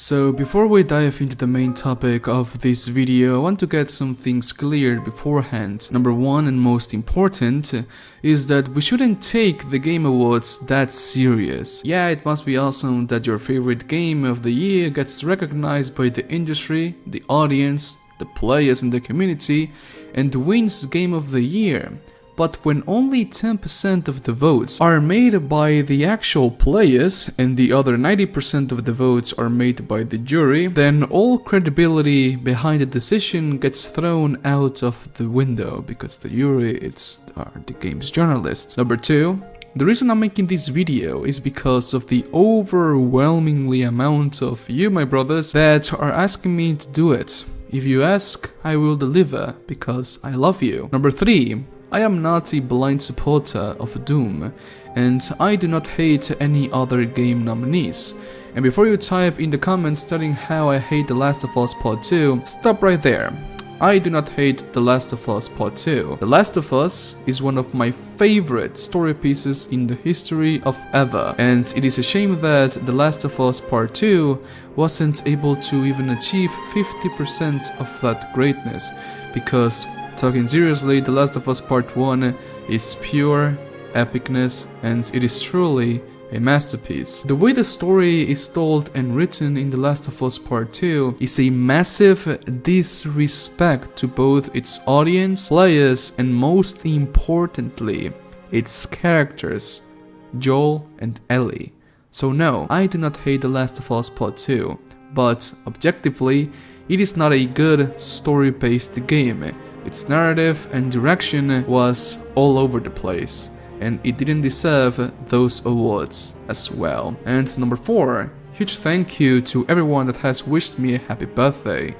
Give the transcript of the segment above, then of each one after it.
So before we dive into the main topic of this video, I want to get some things cleared beforehand. Number one and most important is that we shouldn't take the Game Awards that serious. Yeah, it must be awesome that your favorite game of the year gets recognized by the industry, the audience, the players in the community, and wins Game of the Year. But when only 10% of the votes are made by the actual players and the other 90% of the votes are made by the jury, then all credibility behind the decision gets thrown out of the window because the jury are the game's journalists. Number two, the reason I'm making this video is because of the overwhelmingly amount of you, my brothers, that are asking me to do it. If you ask, I will deliver because I love you. Number three, I am not a blind supporter of Doom, and I do not hate any other game nominees. And before you type in the comments telling how I hate The Last of Us Part 2, stop right there. I do not hate The Last of Us Part 2. The Last of Us is one of my favorite story pieces in the history of ever, and it is a shame that The Last of Us Part 2 wasn't able to even achieve 50% of that greatness, because talking seriously, The Last of Us Part 1 is pure epicness and it is truly a masterpiece. The way the story is told and written in The Last of Us Part 2 is a massive disrespect to both its audience, players, and most importantly, its characters, Joel and Ellie. So no, I do not hate The Last of Us Part 2, but objectively, it is not a good story-based game. Its narrative and direction was all over the place, and it didn't deserve those awards as well. And number four, huge thank you to everyone that has wished me a happy birthday.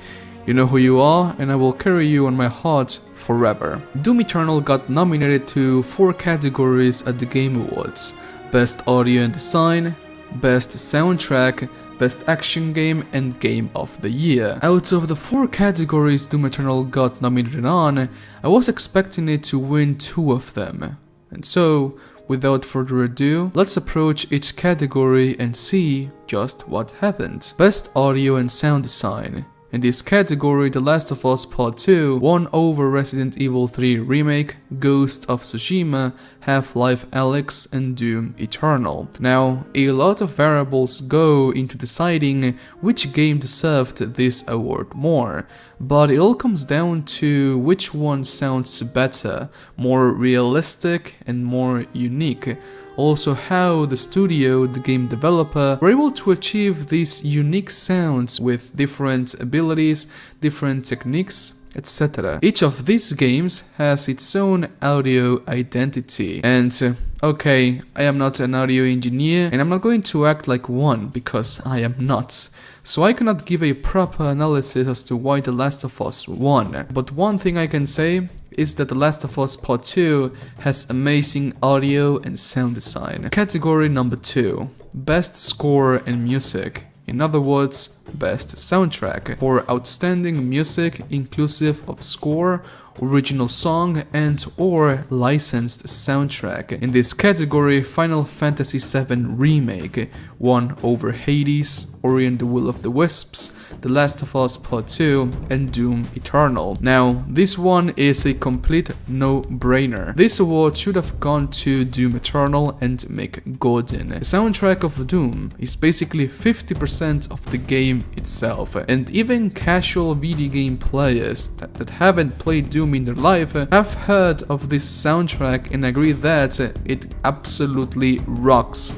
You know who you are, and I will carry you on my heart forever. Doom Eternal got nominated to 4 categories at the Game Awards: Best Audio and Design, Best Soundtrack, Best Action Game, and Game of the Year. Out of the 4 categories Doom Eternal got nominated on, I was expecting it to win 2 of them. And so, without further ado, let's approach each category and see just what happened. Best Audio and Sound Design. In this category, The Last of Us Part 2 won over Resident Evil 3 Remake, Ghost of Tsushima, Half-Life Alyx, and Doom Eternal. Now, a lot of variables go into deciding which game deserved this award more, but it all comes down to which one sounds better, more realistic and more unique. Also how the studio, the game developer, were able to achieve these unique sounds with different abilities, different techniques, etc. Each of these games has its own audio identity, and okay, I am not an audio engineer and I'm not going to act like one because I am not. So I cannot give a proper analysis as to why The Last of Us won. But one thing I can say is that The Last of Us Part 2 has amazing audio and sound design. Category number 2, Best Score and Music. In other words, Best Soundtrack, for outstanding music inclusive of score, original song, and or licensed soundtrack. In this category, Final Fantasy VII Remake won over Hades, Ori and the Will of the Wisps, The Last of Us Part 2, and Doom Eternal. Now, this one is a complete no-brainer. This award should have gone to Doom Eternal and Mick Gordon. The soundtrack of Doom is basically 50% of the game itself, and even casual video game players that haven't played Doom in their life have heard of this soundtrack and agree that it absolutely rocks.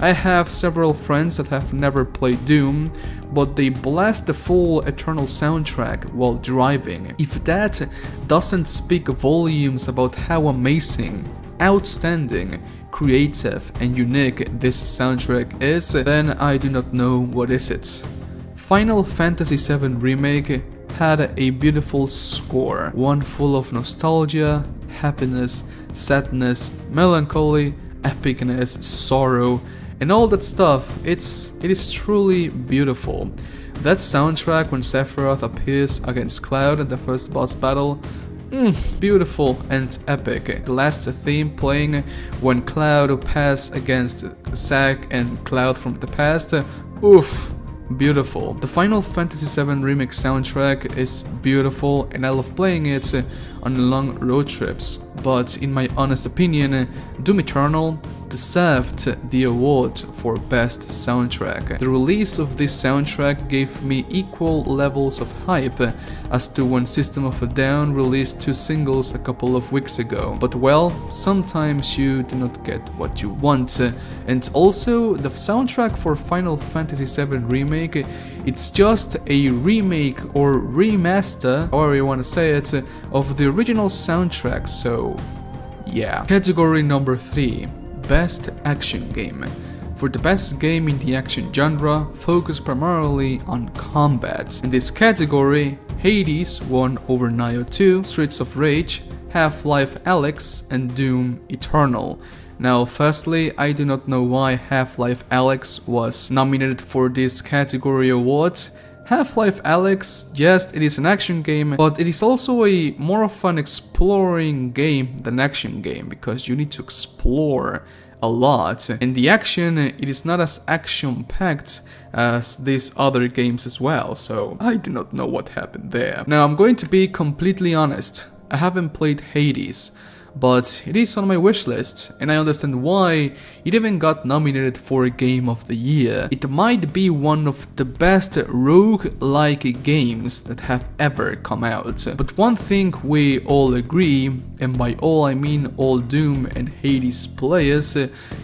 I have several friends that have never played Doom, but they blast the full Eternal soundtrack while driving. If that doesn't speak volumes about how amazing, outstanding, creative, and unique this soundtrack is, then I do not know what is it. Final Fantasy VII Remake had a beautiful score, one full of nostalgia, happiness, sadness, melancholy, epicness, sorrow, and all that stuff. It is truly beautiful. That soundtrack when Sephiroth appears against Cloud at the first boss battle, beautiful and epic. The last theme playing when Cloud pass against Zack and Cloud from the past, oof, beautiful. The Final Fantasy VII Remake soundtrack is beautiful and I love playing it on long road trips, but in my honest opinion, Doom Eternal deserved the award for best soundtrack. The release of this soundtrack gave me equal levels of hype as to when System of a Down released 2 singles a couple of weeks ago. But well, sometimes you do not get what you want. And also, the soundtrack for Final Fantasy VII Remake, it's just a remake or remaster, however you want to say it, of the original soundtrack, so yeah. Category number 3. Best Action Game. For the best game in the action genre, focused primarily on combat. In this category, Hades won over Nioh 2, Streets of Rage, Half-Life Alyx, and Doom Eternal. Now, firstly, I do not know why Half-Life Alyx was nominated for this category award. Half-Life Alyx, yes, it is an action game, but it is also a more of an exploring game than action game, because you need to explore a lot. In the action, it is not as action-packed as these other games as well, so I do not know what happened there. Now, I'm going to be completely honest, I haven't played Hades, but it is on my wish list, and I understand why it even got nominated for Game of the Year. It might be one of the best rogue-like games that have ever come out. But one thing we all agree, and by all I mean all Doom and Hades players,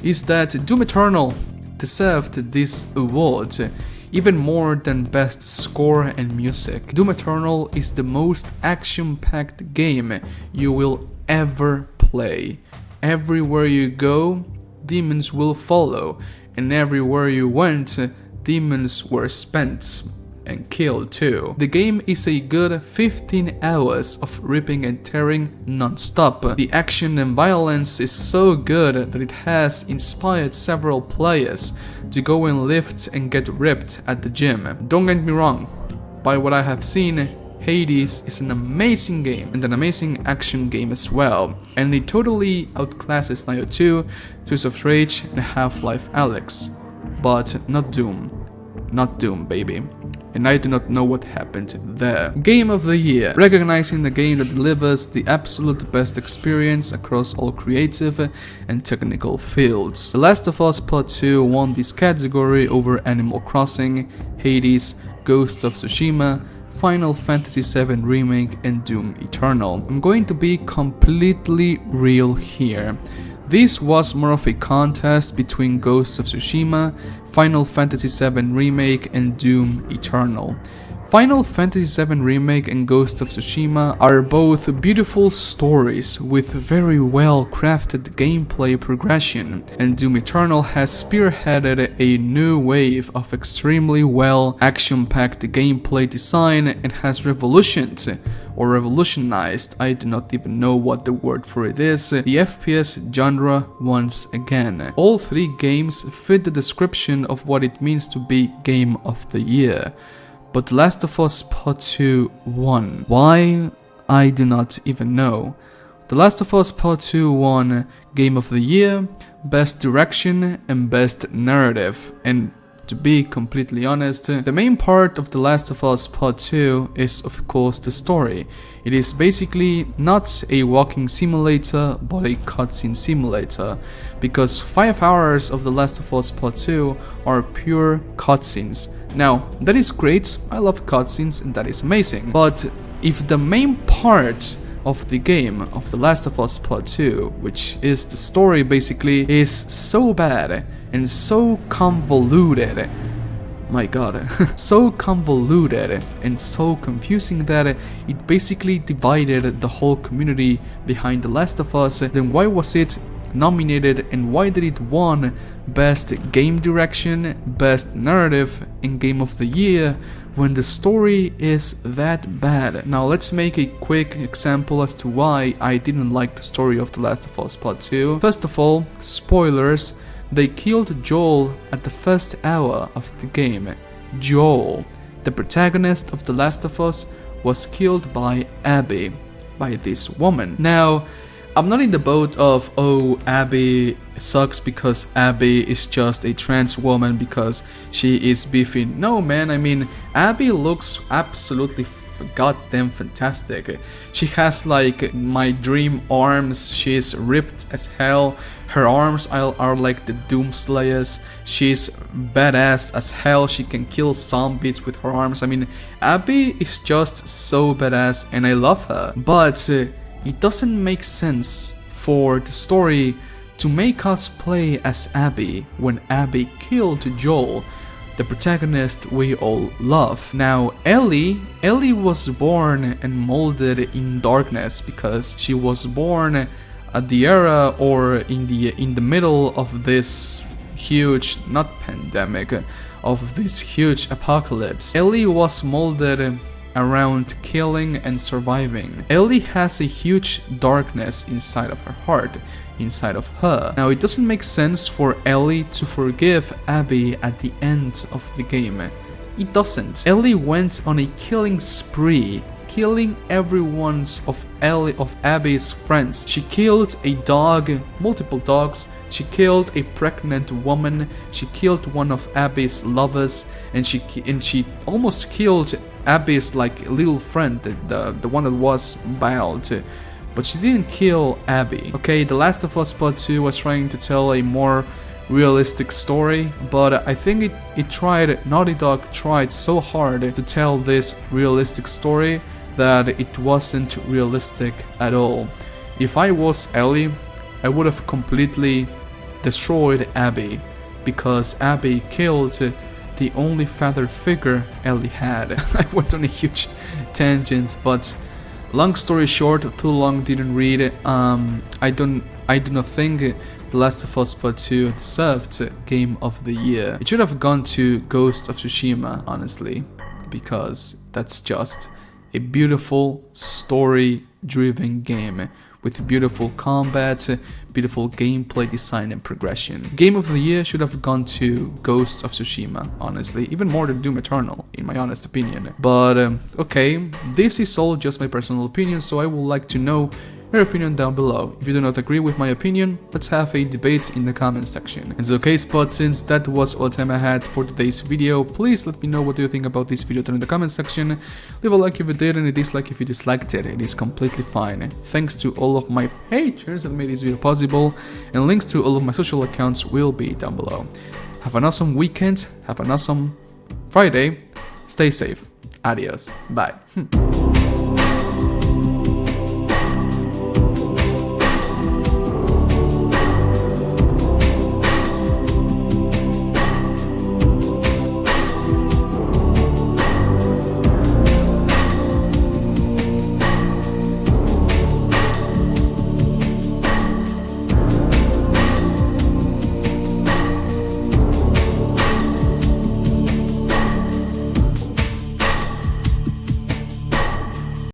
is that Doom Eternal deserved this award, even more than best score and music. Doom Eternal is the most action-packed game you will ever play. Everywhere you go, demons will follow, and everywhere you went, demons were spent and killed too. The game is a good 15 hours of ripping and tearing non-stop. The action and violence is so good that it has inspired several players to go and lift and get ripped at the gym. Don't get me wrong, by what I have seen, Hades is an amazing game and an amazing action game as well, and it totally outclasses Nioh 2, Streets of Rage, and Half-Life Alyx. But not Doom. Not Doom, baby. And I do not know what happened there. Game of the Year. Recognizing the game that delivers the absolute best experience across all creative and technical fields. The Last of Us Part 2 won this category over Animal Crossing, Hades, Ghost of Tsushima, Final Fantasy VII Remake, and Doom Eternal. I'm going to be completely real here. This was more of a contest between Ghost of Tsushima, Final Fantasy VII Remake, and Doom Eternal. Final Fantasy VII Remake and Ghost of Tsushima are both beautiful stories with very well crafted gameplay progression, and Doom Eternal has spearheaded a new wave of extremely well action-packed gameplay design and has revolutionized, I do not even know what the word for it is, the FPS genre once again. All 3 games fit the description of what it means to be Game of the Year. But The Last of Us Part 2 won. Why? I do not even know. The Last of Us Part 2 won Game of the Year, Best Direction, and Best Narrative. And to be completely honest, the main part of The Last of Us Part 2 is of course the story. It is basically not a walking simulator, but a cutscene simulator, because 5 hours of The Last of Us Part 2 are pure cutscenes. Now, that is great, I love cutscenes and that is amazing, but if the main part of the game of The Last of Us Part 2, which is the story basically, is so bad and so convoluted, my god, so convoluted and so confusing that it basically divided the whole community behind The Last of Us, then why was it nominated and why did it won Best Game Direction, Best Narrative, and Game of the Year when the story is that bad? Now let's make a quick example as to why I didn't like the story of The Last of Us Part 2. First of all, spoilers, they killed Joel at the first hour of the game. Joel, the protagonist of The Last of Us, was killed by Abby, by this woman. Now, I'm not in the boat of, oh, Abby sucks because Abby is just a trans woman because she is beefy. No, man, I mean, Abby looks absolutely goddamn fantastic. She has like my dream arms. She's ripped as hell. Her arms are like the Doomslayers. She's badass as hell. She can kill zombies with her arms. I mean, Abby is just so badass and I love her. But it doesn't make sense for the story to make us play as Abby when Abby killed Joel, the protagonist we all love. Now, Ellie was born and molded in darkness because she was born at the era or in the middle of this huge, not pandemic, of this huge apocalypse. Ellie was molded around killing and surviving. Ellie has a huge darkness inside of her heart, inside of her. Now, it doesn't make sense for Ellie to forgive Abby at the end of the game. It doesn't. Ellie went on a killing spree, killing everyone's of Abby's friends. She killed a dog, multiple dogs. She killed a pregnant woman. She killed one of Abby's lovers, and she almost killed Abby's like little friend, the one that was bald. But she didn't kill Abby. Okay, The Last of Us Part 2 was trying to tell a more realistic story, but I think Naughty Dog tried so hard to tell this realistic story that it wasn't realistic at all. If I was Ellie, I would have completely destroyed Abby, because Abby killed the only father figure Ellie had. I went on a huge tangent, but long story short, too long, didn't read. I do not think The Last of Us Part 2 deserved Game of the Year. It should have gone to Ghost of Tsushima, honestly, because that's just a beautiful story-driven game with beautiful combat, beautiful gameplay design and progression. Game of the Year should have gone to Ghost of Tsushima, honestly, even more than Doom Eternal, in my honest opinion. But okay, this is all just my personal opinion, so I would like to know your opinion down below. If you do not agree with my opinion, let's have a debate in the comments section. And so okay, Spot, since that was all the time I had for today's video, please let me know what you think about this video down in the comments section. Leave a like if you did and a dislike if you disliked it. It is completely fine. Thanks to all of my patrons that made this video possible, and links to all of my social accounts will be down below. Have an awesome weekend, have an awesome Friday, stay safe, adios, bye.